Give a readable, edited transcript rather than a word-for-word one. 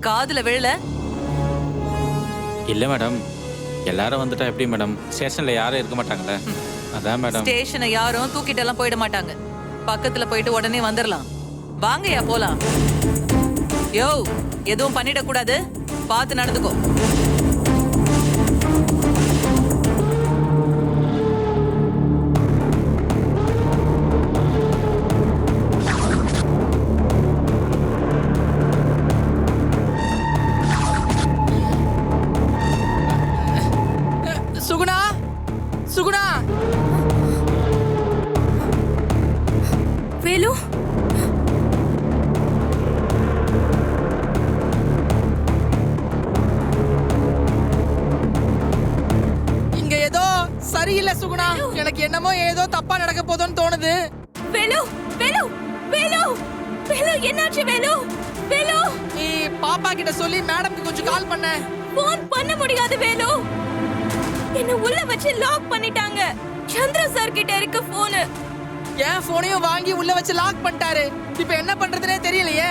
காதுல விழல? இல்ல மேடம், எல்லாரும் வந்துட்டா எப்படி மேடம்? ஸ்டேஷன்ல யாரும் இருக்க மாட்டாங்கல்ல, அதான் மேடம். ஸ்டேஷனை யாரும் தூக்கிட்டு எல்லாம் போயிட மாட்டாங்க. பக்கத்துல போயிட்டு உடனே வந்துடலாம். வாங்கயா போலாம். யோ, எதுவும் பண்ணிடக்கூடாது, பார்த்து நடந்துக்கோ. சுகுணா, சுகுணா. வேலு, இங்க ஏதோ சரியில்லை சுகுணா. எனக்கு என்னமோ ஏதோ தப்பா நடக்க போதோன்னு தோணுது. வேலு, வேலு, வேலு, வேலு, என்னாச்சு வேலு? வேலு, நீ பாப்பா கிட்ட சொல்லி மேடம்க்கு கொஞ்சம் கால் பண்ண. போன் பண்ண முடியாது வேலு. என்ன உள்ள வச்சு லாக் பண்ணிட்டாங்க. சந்திர சார் கிட்ட இருக்கு போன். என் போனையும் வாங்கி உள்ள வச்சு லாக் பண்ணிட்டாரு. இப்ப என்ன பண்றதுனே தெரியலையே.